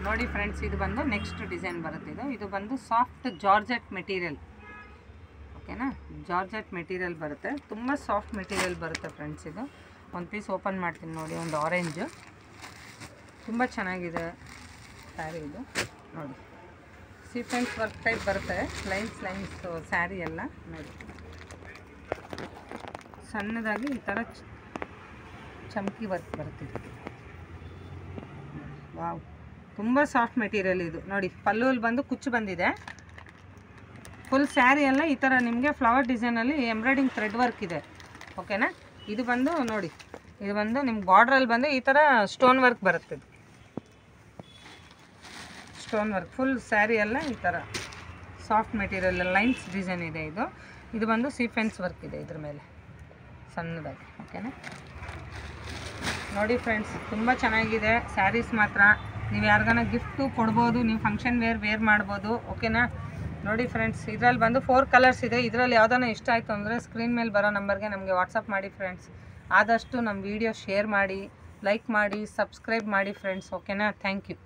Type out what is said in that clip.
ನೋಡಿ ಫ್ರೆಂಡ್ಸ್, ಇದು ಬಂದು ನೆಕ್ಸ್ಟ್ ಡಿಸೈನ್ ಬರುತ್ತೆ. ಇದು ಬಂದು ಸಾಫ್ಟ್ ಜಾರ್ಜೆಟ್ ಮೆಟೀರಿಯಲ್. ಓಕೆನಾ, ಜಾರ್ಜೆಟ್ ಮೆಟೀರಿಯಲ್ ಬರುತ್ತೆ, ತುಂಬ ಸಾಫ್ಟ್ ಮೆಟೀರಿಯಲ್ ಬರುತ್ತೆ ಫ್ರೆಂಡ್ಸ್. ಇದು ಒಂದು ಪೀಸ್ ಓಪನ್ ಮಾಡ್ತೀನಿ ನೋಡಿ, ಒಂದು ಆರೆಂಜು, ತುಂಬ ಚೆನ್ನಾಗಿದೆ ಸ್ಯಾರಿ ಇದು. ನೋಡಿ, ಸೀಕ್ವೆನ್ಸ್ ವರ್ಕ್ ಟೈಪ್ ಬರುತ್ತೆ, ಲೈನ್ಸ್ ಸ್ಯಾರಿ ಎಲ್ಲ ನೋಡಿ. ಸಣ್ಣದಾಗಿ ಈ ಥರ ಚಮಕಿ ವರ್ಕ್ ಬರುತ್ತೆ. ವಾವ್, ತುಂಬ ಸಾಫ್ಟ್ ಮೆಟೀರಿಯಲ್ ಇದು. ನೋಡಿ, ಪಲ್ಲುವಲ್ಲಿ ಬಂದು ಕುಚ್ಚು ಬಂದಿದೆ. ಫುಲ್ ಸ್ಯಾರಿ ಎಲ್ಲ ಈ ಥರ ನಿಮಗೆ ಫ್ಲವರ್ ಡಿಸೈನಲ್ಲಿ ಎಂಬ್ರಾಯ್ಡಿಂಗ್ ಥ್ರೆಡ್ ವರ್ಕ್ ಇದೆ. ಓಕೆನಾ, ಇದು ಬಂದು ನೋಡಿ, ಇದು ಬಂದು ನಿಮ್ಗೆ ಬಾರ್ಡ್ರಲ್ಲಿ ಬಂದು ಈ ಥರ ಸ್ಟೋನ್ ವರ್ಕ್ ಬರುತ್ತೆ. ಇದು ಸ್ಟೋನ್ ವರ್ಕ್ ಫುಲ್ ಸ್ಯಾರಿ ಎಲ್ಲ ಈ ಥರ ಸಾಫ್ಟ್ ಮೆಟೀರಿಯಲ್ ಲೈನ್ಸ್ ಡಿಸೈನ್ ಇದೆ. ಇದು ಬಂದು ಸೀಕ್ವೆನ್ಸ್ ವರ್ಕ್ ಇದೆ ಇದ್ರ ಮೇಲೆ ಸಣ್ಣದಾಗಿ. ಓಕೆನಾ, ನೋಡಿ ಫ್ರೆಂಡ್ಸ್, ತುಂಬ ಚೆನ್ನಾಗಿದೆ ಸ್ಯಾರೀಸ್ ಮಾತ್ರ. ನೀವು ಯಾರಿಗಾನ ಗಿಫ್ಟು ಕೊಡ್ಬೋದು, ನೀವು ಫಂಕ್ಷನ್ ವೇರ್ ಮಾಡ್ಬೋದು. ಓಕೆನಾ, ನೋಡಿ ಫ್ರೆಂಡ್ಸ್, ಇದರಲ್ಲಿ ಬಂದು 4 ಕಲರ್ಸ್ ಇದೆ. ಇದರಲ್ಲಿ ಯಾವುದಾನ ಇಷ್ಟ ಆಯಿತು ಅಂದರೆ ಸ್ಕ್ರೀನ್ ಮೇಲೆ ಬರೋ ನಂಬರ್ಗೆ ನಮಗೆ ವಾಟ್ಸಪ್ ಮಾಡಿ ಫ್ರೆಂಡ್ಸ್. ಆದಷ್ಟು ನಮ್ಮ ವಿಡಿಯೋ ಶೇರ್ ಮಾಡಿ, ಲೈಕ್ ಮಾಡಿ, ಸಬ್ಸ್ಕ್ರೈಬ್ ಮಾಡಿ ಫ್ರೆಂಡ್ಸ್. ಓಕೆನಾ, ಥ್ಯಾಂಕ್ ಯು.